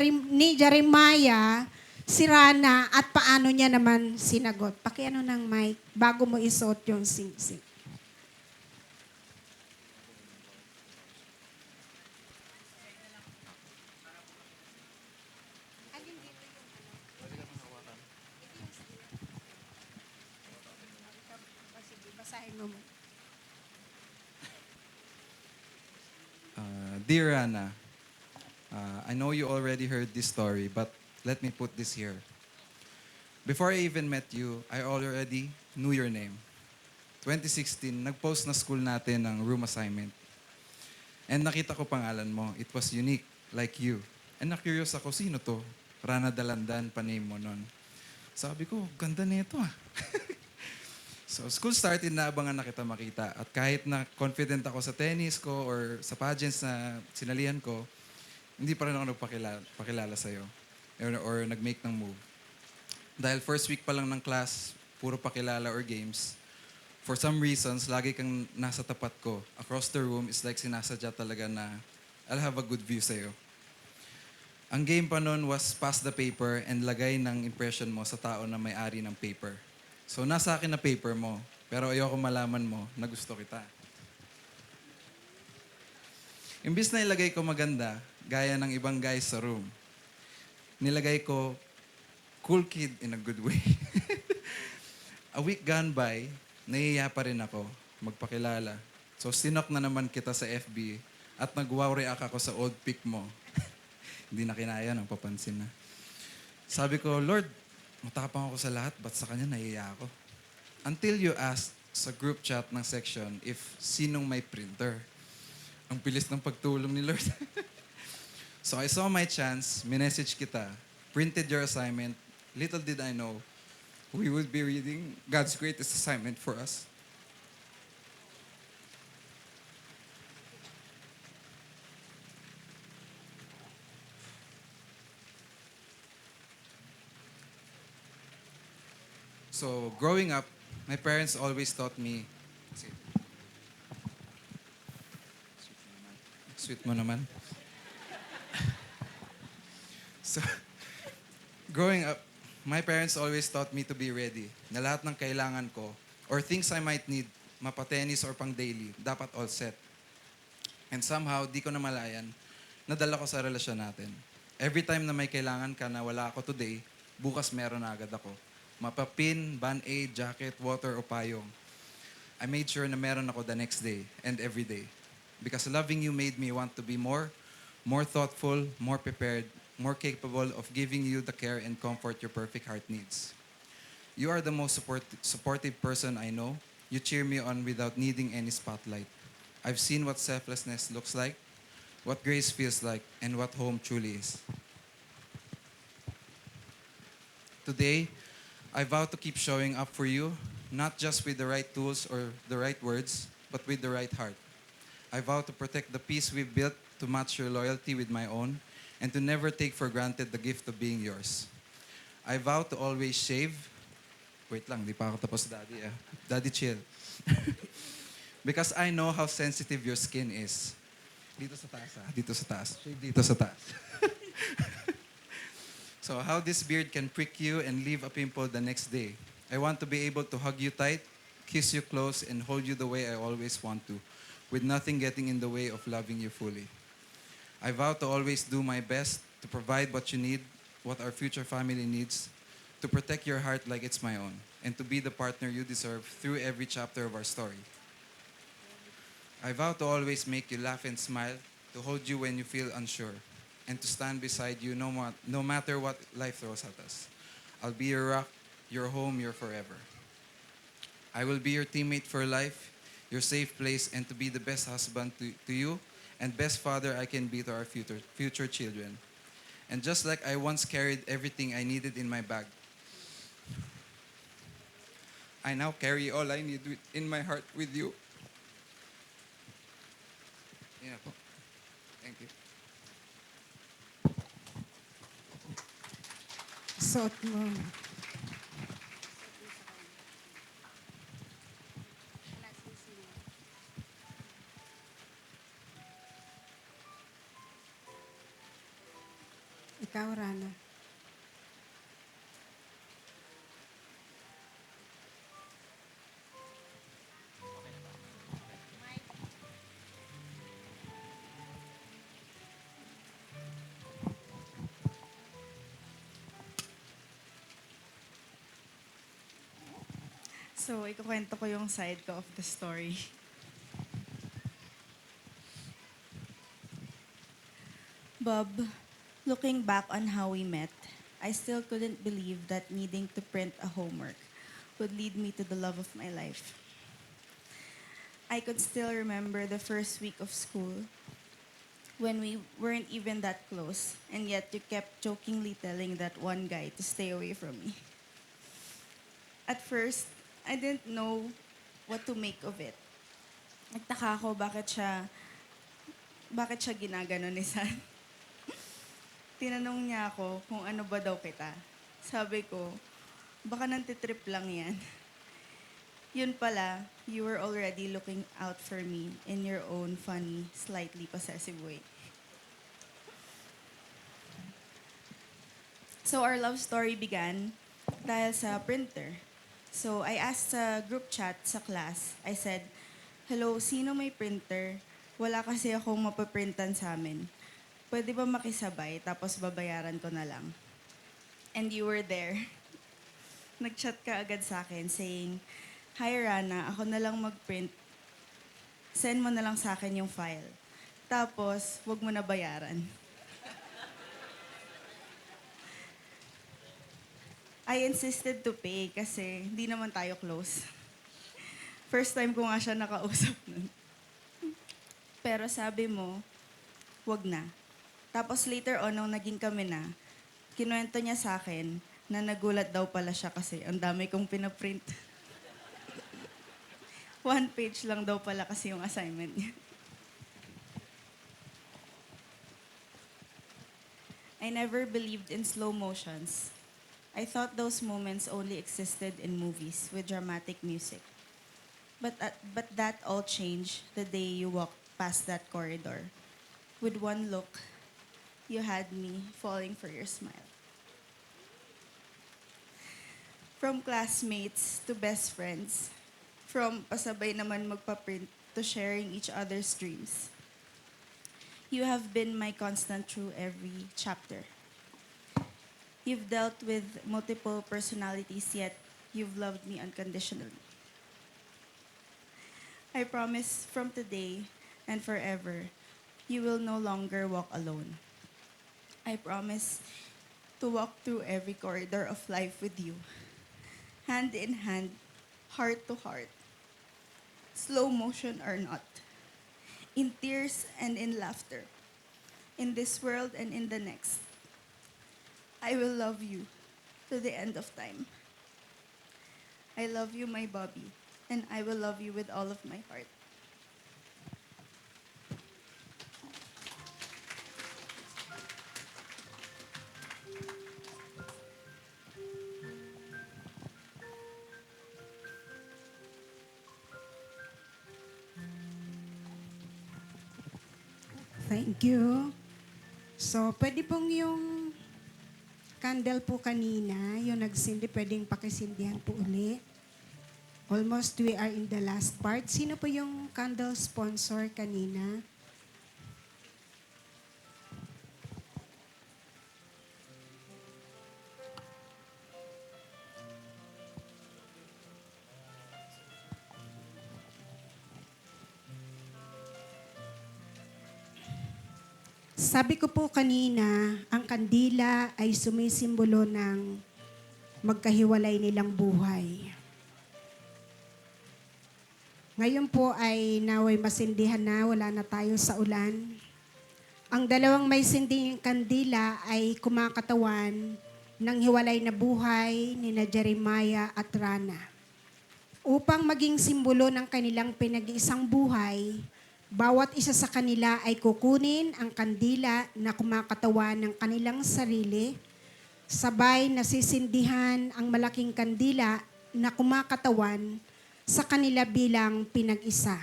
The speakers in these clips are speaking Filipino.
ni Jeremiah, si Rana, at paano niya naman sinagot. Pakiano ng mic bago mo isuot yung sing-sing. Basahin mo. Dear Anna, I know you already heard this story, but let me put this here. Before I even met you, I already knew your name. 2016, nag-post na school natin ng room assignment. And nakita ko pangalan mo. It was unique, like you. And na-curious ako, sino to? Rana Dalandan, pa-name mo nun. Sabi ko, ganda nito ah. So, school started na abangan na kita makita. At kahit na confident ako sa tennis ko or sa pageants na sinalihan ko, hindi pa rin ako nagpakilala sa'yo. Or nag-make ng move. Dahil first week pa lang ng class, puro pakilala or games. For some reasons, lagi kang nasa tapat ko. Across the room is like sinasadya talaga na I'll have a good view sa'yo. Ang game pa nun was pass the paper and lagay ng impression mo sa tao na may-ari ng paper. So, nasa akin na paper mo, pero ayoko malaman mo na gusto kita. Imbis na ilagay ko maganda, gaya ng ibang guys sa room, nilagay ko cool kid in a good way. A week gone by, nahihiya pa rin ako magpakilala. So, sinok na naman kita sa FB at nag-wow react ako sa old pic mo. Hindi na kinaya, nang papansin na. Sabi ko, Lord, matapang ako sa lahat, ba't sa kanya nahiya ako? Until you asked sa group chat ng section if sinong may printer. Ang bilis ng pagtulong ni Lord. So I saw my chance, minessage kita, printed your assignment. Little did I know, we would be reading God's greatest assignment for us. So, growing up, my parents always taught me, sweet mo naman. So, growing up, my parents always taught me to be ready. Na lahat ng kailangan ko, or things I might need, mapatenis or pang daily, dapat all set. And somehow, di ko namalayan, nadala ko sa relasyon natin. Every time na may kailangan ka na wala ako today, bukas meron na agad ako. Mapapin, band-aid, jacket, water, o payong. I made sure na meron ako the next day and every day. Because loving you made me want to be more thoughtful, more prepared, more capable of giving you the care and comfort your perfect heart needs. You are the most supportive person I know. You cheer me on without needing any spotlight. I've seen what selflessness looks like, what grace feels like, and what home truly is. Today, I vow to keep showing up for you, not just with the right tools or the right words, but with the right heart. I vow to protect the peace we've built to match your loyalty with my own, and to never take for granted the gift of being yours. I vow to always shave. Wait lang, di pa ako tapos, Daddy. Daddy, chill. Because I know how sensitive your skin is. Dito sa taas, Dito sa taas. Shave dito sa taas. So how this beard can prick you and leave a pimple the next day. I want to be able to hug you tight, kiss you close, and hold you the way I always want to, with nothing getting in the way of loving you fully. I vow to always do my best to provide what you need, what our future family needs, to protect your heart like it's my own, and to be the partner you deserve through every chapter of our story. I vow to always make you laugh and smile, to hold you when you feel unsure, and to stand beside you no matter what life throws at us. I'll be your rock, your home, your forever. I will be your teammate for life, your safe place, and to be the best husband to you and best father I can be to our future children. And just like I once carried everything I needed in my bag, I now carry all I need in my heart with you. Yeah po. Thank you. Suot mo. Ikaw, Rana. So, ikukwento ko yung side ko of the story. Bob, looking back on how we met, I still couldn't believe that needing to print a homework would lead me to the love of my life. I could still remember the first week of school when we weren't even that close, and yet you kept jokingly telling that one guy to stay away from me. At first, I didn't know what to make of it. Nagtaka ako bakit siya ginagano ni San. Tinanong niya ako kung ano ba daw kita. Sabi ko, baka nantitrip lang yan. Yun pala, you were already looking out for me in your own funny, slightly possessive way. So our love story began dahil sa printer. So I asked sa group chat sa class, I said, "Hello, sino may printer? Wala kasi akong mapaprintan sa amin. Pwede ba makisabay tapos babayaran ko na lang?" And you were there. Nag-chat ka agad sa akin saying, "Hi Rana, ako na lang mag-print. Send mo na lang sa akin yung file. Tapos, wag mo na bayaran." I insisted to pay kasi hindi naman tayo close. First time ko nga siya nakausap nun. Pero sabi mo, wag na. Tapos later on, nung naging kami na, kinuwento niya sa akin na nagulat daw pala siya kasi ang dami kong pinaprint. 1 page lang daw pala kasi yung assignment niya. I never believed in slow motions. I thought those moments only existed in movies with dramatic music. But that all changed the day you walked past that corridor. With one look, you had me falling for your smile. From classmates to best friends, from pasabay naman magpa-print to sharing each other's dreams, you have been my constant through every chapter. You've dealt with multiple personalities, yet you've loved me unconditionally. I promise from today and forever, you will no longer walk alone. I promise to walk through every corridor of life with you, hand in hand, heart to heart, slow motion or not, in tears and in laughter, in this world and in the next. I will love you to the end of time. I love you, my Bobby, and I will love you with all of my heart. Thank you. So, pwede pong yung candle po kanina, yung nagsindi, pwedeng pakisindihan po uli. Almost we are in the last part. Sino po yung candle sponsor kanina? Sabi ko po kanina, ang kandila ay sumisimbolo ng magkahiwalay nilang buhay. Ngayon po ay naway masindihan na, wala na tayo sa ulan. Ang dalawang may sinding kandila ay kumakatawan ng hiwalay na buhay ni na Jeremiah at Rana. Upang maging simbolo ng kanilang pinag-iisang buhay, bawat isa sa kanila ay kukunin ang kandila na kumakatawan ng kanilang sarili, sabay nasisindihan ang malaking kandila na kumakatawan sa kanila bilang pinag-isa.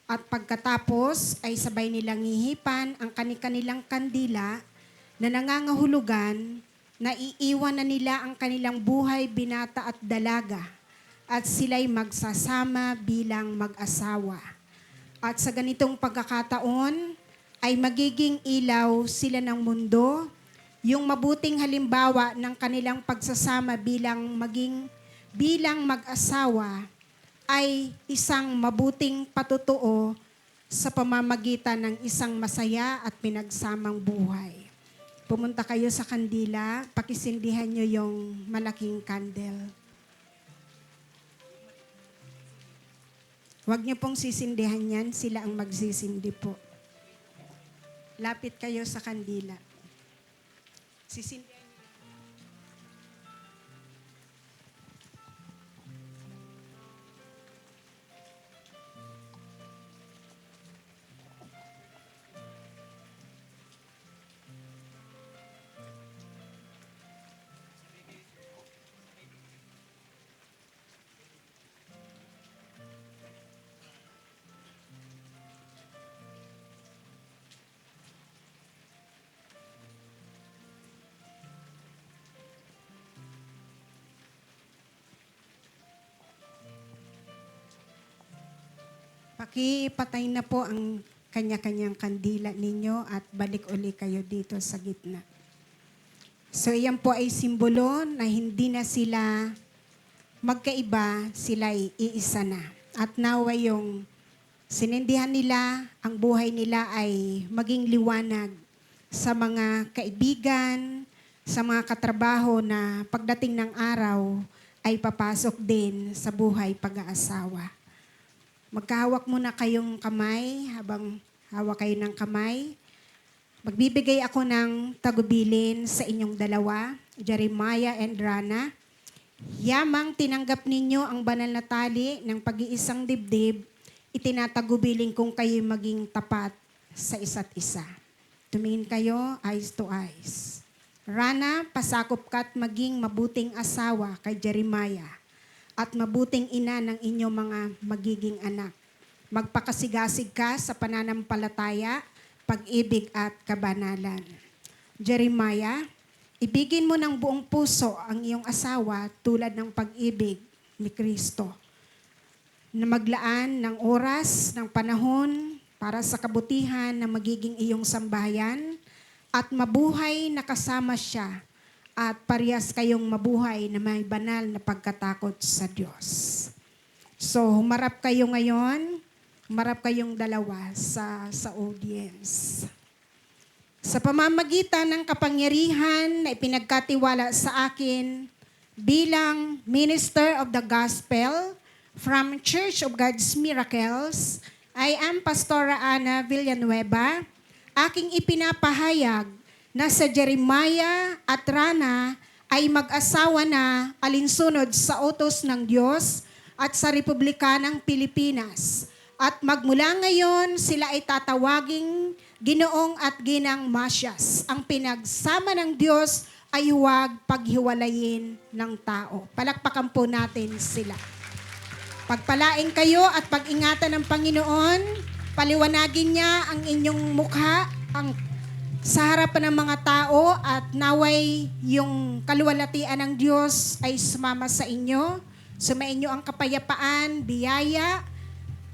At pagkatapos ay sabay nilang hihipan ang kanilang kandila na nangangahulugan na iiwan na nila ang kanilang buhay, binata at dalaga at sila'y magsasama bilang mag-asawa. At sa ganitong pagkakataon ay magiging ilaw sila ng mundo, yung mabuting halimbawa ng kanilang pagsasama bilang mag-asawa ay isang mabuting patutuo sa pamamagitan ng isang masaya at pinagsamang buhay. Pumunta kayo sa kandila, pakisindihan nyo yung malaking candle. Huwag nyo pong sisindihan yan, sila ang magsisindi po. Lapit kayo sa kandila. Sisindihan. Pakipatay na po ang kanya-kanyang kandila ninyo at balik uli kayo dito sa gitna. So iyan po ay simbolo na hindi na sila magkaiba, sila ay iisa na. At naway yung sinindihan nila, ang buhay nila ay maging liwanag sa mga kaibigan, sa mga katrabaho na pagdating ng araw ay papasok din sa buhay pag-aasawa. Magkahawak muna kayong kamay habang hawak kayo ng kamay. Magbibigay ako ng tagubilin sa inyong dalawa, Jeremiah and Rana. Yamang tinanggap ninyo ang banal na tali ng pag-iisang dibdib, itinatagubilin kong kayo maging tapat sa isa't isa. Tumingin kayo, eyes to eyes. Rana, pasakop ka't maging mabuting asawa kay Jeremiah at mabuting ina ng inyong mga magiging anak. Magpakasigasig ka sa pananampalataya, pag-ibig at kabanalan. Jeremiah, ibigin mo ng buong puso ang iyong asawa tulad ng pag-ibig ni Kristo, na maglaan ng oras, ng panahon para sa kabutihan na magiging iyong sambahayan at mabuhay na kasama siya at parehas kayong mabuhay na may banal na pagkatakot sa Diyos. So, humarap kayo ngayon, humarap kayong dalawa sa audience. Sa pamamagitan ng kapangyarihan na ipinagkatiwala sa akin bilang Minister of the Gospel from Church of God's Miracles, I am Pastora Ana Villanueva, aking ipinapahayag na sa Jeremiah at Rana ay mag-asawa na alinsunod sa utos ng Diyos at sa Republika ng Pilipinas. At magmula ngayon, sila ay tatawaging Ginoong at Ginang Masyas. Ang pinagsama ng Diyos ay huwag paghiwalayin ng tao. Palakpakan po natin sila. Pagpalain kayo at pag-ingatan ng Panginoon, paliwanagin niya ang inyong mukha, sa harapan ng mga tao at naway yung kaluwalhatian ng Diyos ay sumama sa inyo. Sumainyo ang kapayapaan, biyaya,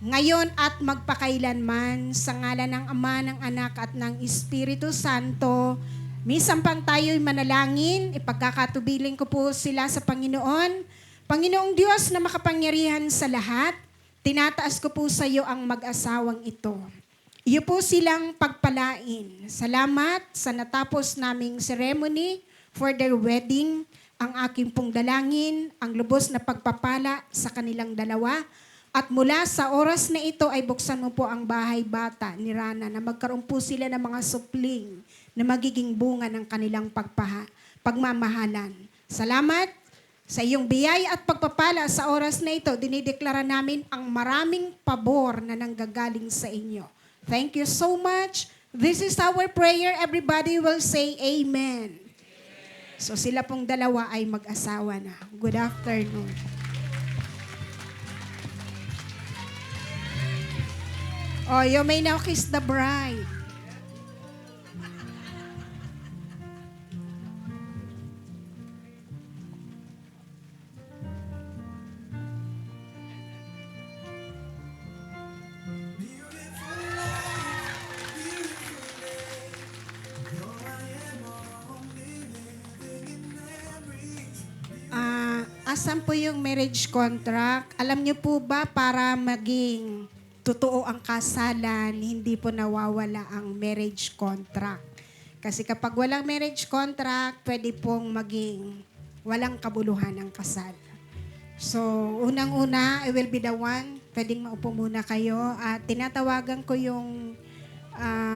ngayon at magpakailanman sa ngalan ng Ama, ng Anak at ng Espiritu Santo. Minsan pang tayo'y manalangin, ipagkakatubilin ko po sila sa Panginoon. Panginoong Diyos na makapangyarihan sa lahat, tinataas ko po sa iyo ang mag-asawang ito. Iyo po silang pagpalain. Salamat sa natapos naming ceremony for their wedding. Ang aking pong dalangin, ang lubos na pagpapala sa kanilang dalawa. At mula sa oras na ito ay buksan mo po ang bahay bata ni Rana na magkaroon po sila ng mga supling na magiging bunga ng kanilang pagmamahalan. Salamat sa iyong biyaya at pagpapala sa oras na ito. Dinideklara namin ang maraming pabor na nanggagaling sa inyo. Thank you so much. This is our prayer. Everybody will say amen. So sila pong dalawa ay mag-asawa na. Good afternoon. Oh, you may now kiss the bride. asan po yung marriage contract? Alam niyo po ba para maging totoo ang kasalan, hindi po nawawala ang marriage contract. Kasi kapag walang marriage contract, pwede pong maging walang kabuluhan ang kasal. So, unang-una, I will be the one. Pwedeng maupo muna kayo. At tinatawagan ko yung